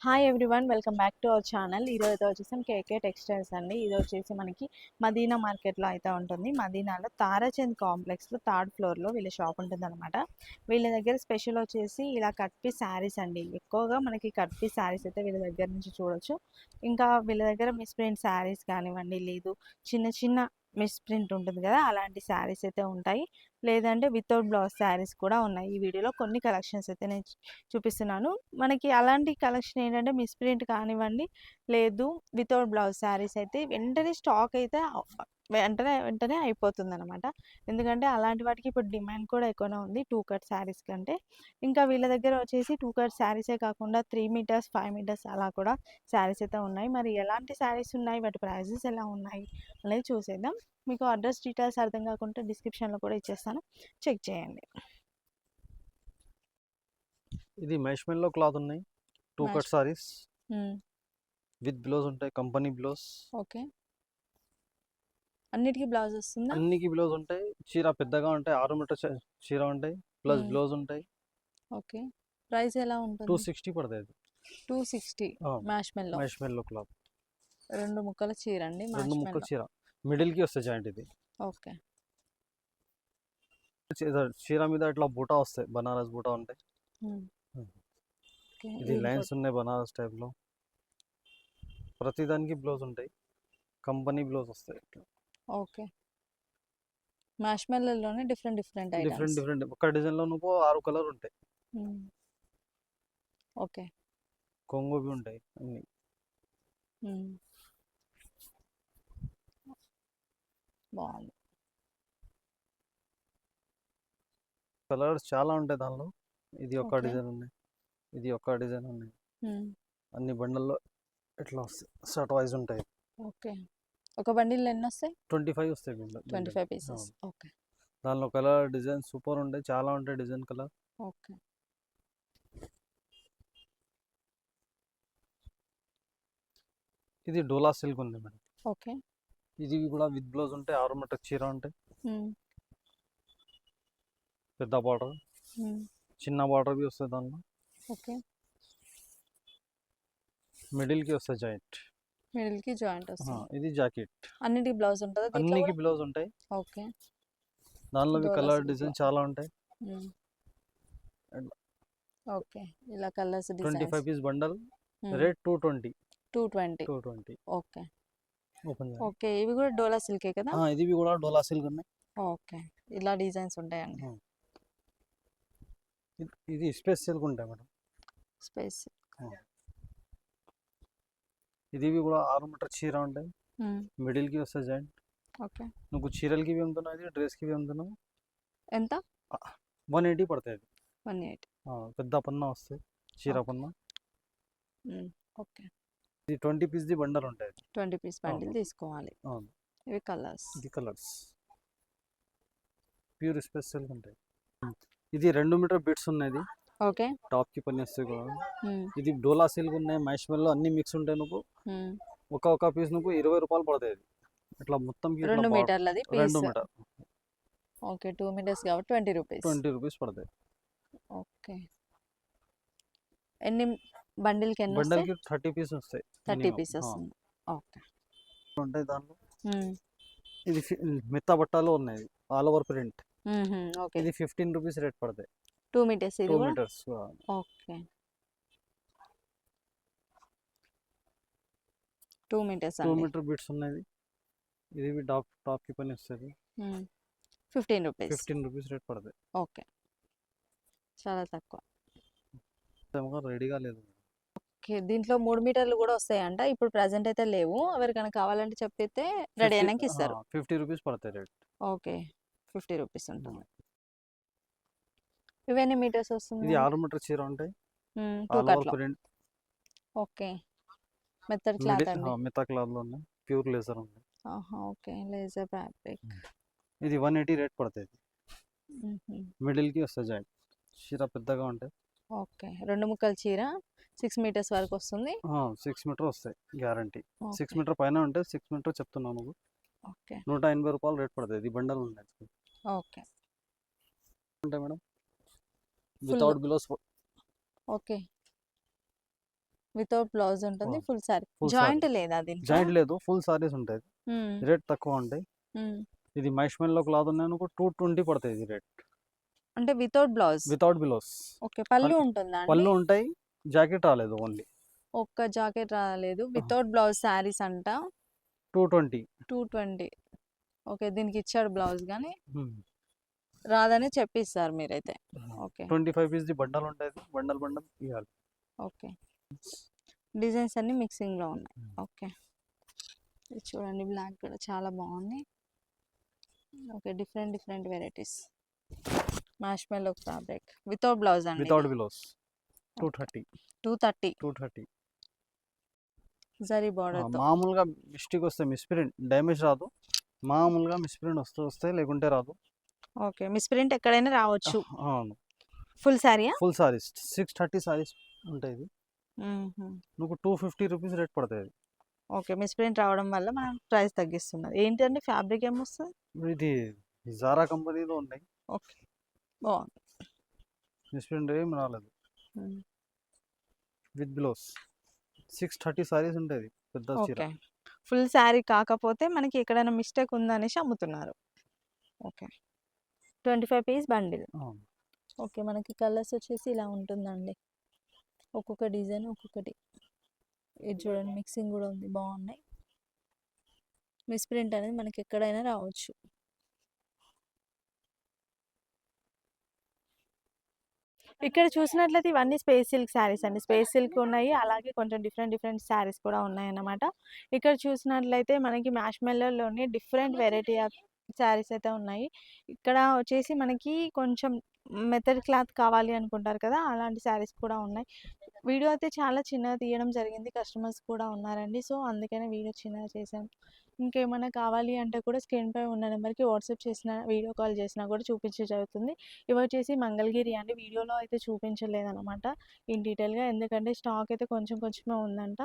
Hi everyone, welcome back to our channel. ఈరోజు వచ్చేసి కేకే textiles అండి. ఇది వచ్చేసి మనకి మదీనా మార్కెట్లో అయితే ఉంటుంది. మదీనాలో తారాచంద్ కాంప్లెక్స్లో థర్డ్ ఫ్లోర్లో వీళ్ళ షాప్ ఉంటుంది అనమాట. వీళ్ళ దగ్గర స్పెషల్ వచ్చేసి ఇలా కట్ పీస్ శారీస్ అండి. ఎక్కువగా మనకి కట్ పీస్ శారీస్ అయితే వీళ్ళ దగ్గర నుంచి చూడొచ్చు. ఇంకా వీళ్ళ దగ్గర మిస్ ప్రింట్ శారీస్ కానివ్వండి, లేదు చిన్న చిన్న మిస్ ప్రింట్ ఉంటుంది కదా, అలాంటి శారీస్ అయితే ఉంటాయి. లేదంటే వితౌట్ బ్లౌజ్ శారీస్ కూడా ఉన్నాయి. ఈ వీడియోలో కొన్ని కలెక్షన్స్ అయితే నేను చూపిస్తున్నాను. మనకి అలాంటి కలెక్షన్ ఏంటంటే మిస్ప్రింట్ కానివ్వండి, లేదు వితౌట్ బ్లౌజ్ శారీస్ అయితే వెంటనే స్టాక్ అయితే వెంటనే వెంటనే అయిపోతుంది అనమాట. ఎందుకంటే అలాంటి వాటికి ఇప్పుడు డిమాండ్ కూడా ఎక్కువనే ఉంది 2 కట్ శారీస్ కంటే. ఇంకా వీళ్ళ దగ్గర వచ్చేసి 2 కట్ శారీసే కాకుండా 3 మీటర్స్ 5 మీటర్స్ అలా కూడా శారీస్ అయితే ఉన్నాయి. మరి ఎలాంటి శారీస్ ఉన్నాయి, వాటి ప్రైజెస్ ఎలా ఉన్నాయి అనేది చూసేద్దాం. మీకు అడ్రస్ డీటెయిల్స్ అర్థం కాకుంటే డిస్క్రిప్షన్లో కూడా ఇచ్చేస్తాను, చెక్ చేయండి. ఇది మెష్మెల్లో క్లాత్ ఉన్నాయి. 2 కట్ సారీస్ విత్ బ్లౌజ్ ఉంటాయి, కంపెనీ బ్లౌజ్. ఓకే, అన్నిటికీ బ్లౌజ్ వస్తుందా? అన్నికి బ్లౌజ్ ఉంటాయి. చీర పెద్దగా ఉంటాయి, 6 మీటర్ చీర ఉంటాయి, ప్లస్ బ్లౌజ్ ఉంటాయి. ఓకే, ప్రైస్ ఎలా ఉంటుంది? 260 పడుతుంది. 260 మెష్మెల్లో క్లాత్. 2 ముక్కల చీర అండి. 2 ముక్కల చీర, మిడిల్ కి వస్తాయి జాయింట్. ఇది ఓకే, చీర మీద ఇట్లా బూటా వస్తాయి, బనారస్ బూటా ఉంటాయి. ఇది లైన్స్ ఉన్నాయి బనారస్ టైప్ లో. ప్రతి దానికి బ్లౌజ్ ఉంటాయి, కంపెనీ బ్లౌజ్ వస్తాయి. ఓకే, మ్యాష్మెల్లోనే డిఫరెంట్ డిఫరెంట్ డిఫరెంట్ ఒక డిజైన్ లో నువ్వు 6 కలర్ ఉంటాయి. ఓకే, కొంగు ఉంటాయి అన్ని. బాగుంది. కలర్స్ చాలా ఉంటాయి దానిలో. ఇది ఒక డిజైన్ ఉన్నాయి, ఇది ఒక డిజైన్ ఉన్నాయి. అన్ని బండల్లో ఇట్లా వస్తాయి, షర్ట్ వైజ్ ఉంటాయి. ఓకే, ఒక బండిల్ ఎన్ని వస్తాయి? 25 వస్తాయి. 25 పీసెస్. ఓకే, దానిలో కలర్ డిజైన్ సూపర్ ఉంటాయి, చాలా ఉంటాయి డిజైన్ కలర్. ఓకే, ఇది డోలా సిల్క్ ఉంది మేడం. ఓకే, ఇది కూడా విత్ బ్లౌజ్ ఉంటాయి, 6 మీటర్ చీర ఉంటాయి. పెద్ద బార్డర్, చిన్న బార్డర్ బి వస్తుంది దానిలో. ఓకే, మిడిల్ కి వస్తుంది జాయింట్. మిడిల్ కి జాయింట్ వస్తుంది. ఇది జాకెట్. అన్నిటికి బ్లౌజ్ ఉంటుందా? అన్నికి బ్లౌజ్ ఉంటాయి. ఓకే, దానిలో కలర్ డిజైన్ చాలా ఉంటాయి. ఓకే, ఇలా colours 25 piece bundle, rate 220. 220. Okay, open. Okay, ఇవి కూడా డోలా సిల్కే కదా? ఇది కూడా డోలా సిల్క్ ఉన్నాయి. ఓకే, ఇలా డిజైన్స్ ఉంటాయండి. ఇది స్పేస్ సిల్క్ ఉంటాయి మేడం. స్పేస్. ఇది కూడా 6 మీటర్ చీర ఉంటాయి, మిడిల్ కి వస్తుంది జాయింట్. ఓకే, నువ్వు చీరలకి ఇవి అమ్ముతున్నావు, డ్రెస్ కి ఇవి అమ్ముతున్నావు. ఎంత? 180 పడుతుంది. 180. పెద్ద పన్నా వస్తాయి, చీర పన్నా. ఓకే, ఇది 20 పీస్ ది బండల్ ఉంటాయి. 20 పీస్ బండిల్ తీసుకోవాలి. ఇవి కలర్స్. ఇది కలర్స్ ప్యూర్ స్పెషల్ ఉంటాయి. ఇది 2 మీటర్ బిట్స్ ఉన్నది. ఓకే, టాప్ కి పని వస్తాయి కూడా. ఇది డోలా సిల్క్ ఉన్నాయి, మ్యాష్మెల్లో అన్ని మిక్స్ ఉంటాయి. నువ్వు ఒక పీస్ నువ్వు 20 రూపాయలు పడతాయి. ఇట్లా మొత్తం 2 మీటర్లది పీస్. 2 మీటర్. ఓకే, 2 మీటర్స్ కాబట్టి 20 రూపీస్. 20 రూపీస్ పడతాయి. ఓకే, ఎన్ని బండిల్ కి? బండిల్ కి 30 పీస్ వస్తాయి. 30 పీస్ వస్తుంది. ఓకే, ఉంటాయి దాంట్లో. ఇది మెత్త బట్టలు ఉన్నాయి, ఆల్ ఓవర్ ప్రింట్. ఓకే, ఇది 15 రూపీస్ రేట్ పడతాయి. 2 metres. 2 metres. Okay, 2 metres. 2 metre bits ఉన్నాయి. ఇది టాప్ కి పని వస్తుంది. 15 రూపీస్. 15 రూపీస్ రేట్ పడతాయి. ఓకే, చాలా తక్కువ. రెడీగా లేదు. ఓకే, దీంట్లో 3 మీటర్లు కూడా వస్తాయంట. ఇప్పుడు ప్రెసెంట్ అయితే లేవు. ఎవరికైనా కావాలంటే చెప్పితే రెడీ అయినాక ఇస్తారు. 50 రూపీస్ పడతాయి రేట్. ఓకే, 50 రూపీస్ ఉంటుంది. ఇవన్నీ మీటర్స్ వస్తుంది? ఇది 6 మీటర్ చీర ఉంటాయి, 2 కట్లు. ఓకే, మెత్తడ్ క్లాత్ అండి. మెత్త క్లాత్ లో ఉన్నాయి, ప్యూర్ లేజర్ ఉంది. Okay, laser fabric. ఇది 180 రేట్ పడుతుంది. మిడిల్ కి వస్తుంది జాయింట్, చీర పెద్దగా ఉంటాయి. ఓకే, 2 ముక్కల చీర 6 మీటర్స్ వరకు వస్తుంది. 6 మీటర్ వస్తాయి గ్యారంటీ. 6 మీటర్ పైన ఉంటాయి. 6 మీటర్ చెప్తున్నాను నువ్వు. ఓకే, 180 రూపాయలు రేట్ పడుతుంది. ఇది బండల్ ఉన్నాయి. ఓకే, ఉంటాయి madam, without blouse. Okay, without blouse ఉంటుంది, ఆ, full sorry. Full joint sorry. లేదా దీంట్లో? జాయింట్ లేదు, ఫుల్ సారీస్ ఉంటాయి. హ్మ్. రేట్ తక్కువ ఉంటాయి. హ్మ్. ఇది మైష్మెల్లో క్లాత్ ఉన్నాయి అనుకో 220 పడతాయి ఇది రేట్. అంటే వితౌట్ బ్లౌజ్. వితౌట్ బిలోస్. ఓకే. పళ్ళు ఉంటుందా అండి? పళ్ళు ఉంటాయి, జాకెట్ రాలేదు ఓన్లీ. ఒక్క జాకెట్ రాలేదు. వితౌట్ బ్లౌజ్ శారీస్ అంట. 220. 220. ఓకే. దీనికి ఇచ్చాడు బ్లౌజ్ గానీ రాదని చెప్పిస్తారు మీరైతే. ఓకే. 25 పీస్ బండల్ ఉంటుంది, బండల్ బండల్ ఇవ్వాలి. ఓకే. డిజైన్స్ అన్ని మిక్సింగ్లో ఉన్నాయి. ఓకే. ఇది చూడండి, బ్లాక్ కూడా చాలా బాగుంది. Okay. Different different varieties. Marshmallow fabric without blouse అండి. వితౌట్ బిలోస్ 230. 230 230. జరీ బార్డర్తో. మామూలుగా మిస్టేక్ వస్తే మిస్ప్రింట్ డ్యామేజ్ రాదు, మామూలుగా మిస్ప్రింట్ వస్తాయి, లేకుంటే రాదు. ఓకే. మిస్ప్రింట్ ఎక్కడైనా రావచ్చు. అవును. ఫుల్ శారీయా? ఫుల్ సారీస్ 630 సారీస్ ఉంటాయి ఇది. నువ్వు 250 రూపీస్ రేట్ పడుతుంది. ఓకే. మిస్ప్రింట్ రావడం వల్ల మనం ప్రైస్ తగ్గిస్తున్నారు. ఏంటండి ఫ్యాబ్రిక్ ఏమొస్తుంది? ఇది జారా కంపెనీలో ఉన్నాయి. ఓకే. బాగుంది. మిస్ప్రింట్ ఏం రాలేదు. మ్మ్. విత్ బ్లౌజ్ 630 సారీస్ ఉంటుంది పెద్ద చీర. ఓకే. ఫుల్ శారీ కాకపోతే మనకి ఎక్కడైనా మిస్టేక్ ఉందనేసి అమ్ముతున్నారు. ఓకే. 25 piece bundle. అవును. ఓకే. మనకి కలర్స్ వచ్చేసి ఇలా ఉంటుందండి. ఒక్కొక్క డిజైన్ ఒక్కొక్కటి. ఇది చూడండి, మిక్సింగ్ కూడా ఉంది, బాగున్నాయి. మిస్ప్రింట్ అనేది మనకి ఎక్కడైనా రావచ్చు. ఇక్కడ చూసినట్లయితే ఇవన్నీ స్పేస్ సిల్క్ శారీస్ అండి. స్పేస్ సిల్క్ ఉన్నాయి, అలాగే కొంచెం డిఫరెంట్ డిఫరెంట్ శారీస్ కూడా ఉన్నాయన్నమాట. ఇక్కడ చూసినట్లయితే మనకి మ్యాష్మెల్లోనే డిఫరెంట్ వెరైటీ ఆఫ్ శారీస్ అయితే ఉన్నాయి. ఇక్కడ వచ్చేసి మనకి కొంచెం మెథడ్ క్లాత్ కావాలి అనుకుంటారు కదా, అలాంటి శారీస్ కూడా ఉన్నాయి. వీడియో అయితే చాలా చిన్నగా తీయడం జరిగింది, కస్టమర్స్ కూడా ఉన్నారండి. సో అందుకనే వీడియో చిన్నగా చేశాను. ఇంకేమైనా కావాలి అంటే కూడా స్క్రీన్ పై ఉన్న నెంబర్కి వాట్సాప్ చేసిన, వీడియో కాల్ చేసినా కూడా చూపించే జరుగుతుంది. ఇవి వచ్చేసి మంగళగిరి అండి. వీడియోలో అయితే చూపించలేదన్నమాట ఇన్ డీటెయిల్గా, ఎందుకంటే స్టాక్ అయితే కొంచెం కొంచెమే ఉందంట.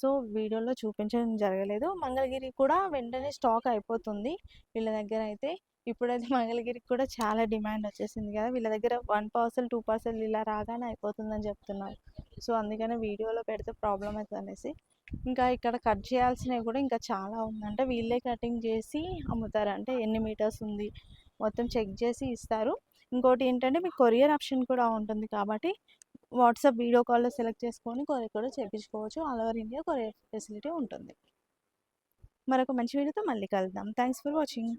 సో వీడియోలో చూపించడం జరగలేదు. మంగళగిరి కూడా వెంటనే స్టాక్ అయిపోతుంది వీళ్ళ దగ్గర అయితే. ఇప్పుడైతే మంగళగిరికి కూడా చాలా డిమాండ్ వచ్చేసింది కదా, వీళ్ళ దగ్గర 1 పార్సల్ 2 పార్సల్ ఇలా రాగానే అయిపోతుందని చెప్తున్నారు. సో అందుకనే వీడియోలో పెడితే ప్రాబ్లం అవుతుంది అనేసి. ఇంకా ఇక్కడ కట్ చేయాల్సినవి కూడా ఇంకా చాలా ఉందంటే, వీళ్ళే కటింగ్ చేసి అమ్ముతారు. అంటే ఎన్ని మీటర్స్ ఉంది మొత్తం చెక్ చేసి ఇస్తారు. ఇంకోటి ఏంటంటే మీకు కొరియర్ ఆప్షన్ కూడా ఉంటుంది కాబట్టి వాట్సాప్ వీడియో కాల్లో సెలెక్ట్ చేసుకొని కొరియర్ కూడా చేయించుకోవచ్చు. All over India courier facility ఉంటుంది. మరొక మంచి వీడియోతో మళ్ళీ కలుద్దాం. Thanks for watching.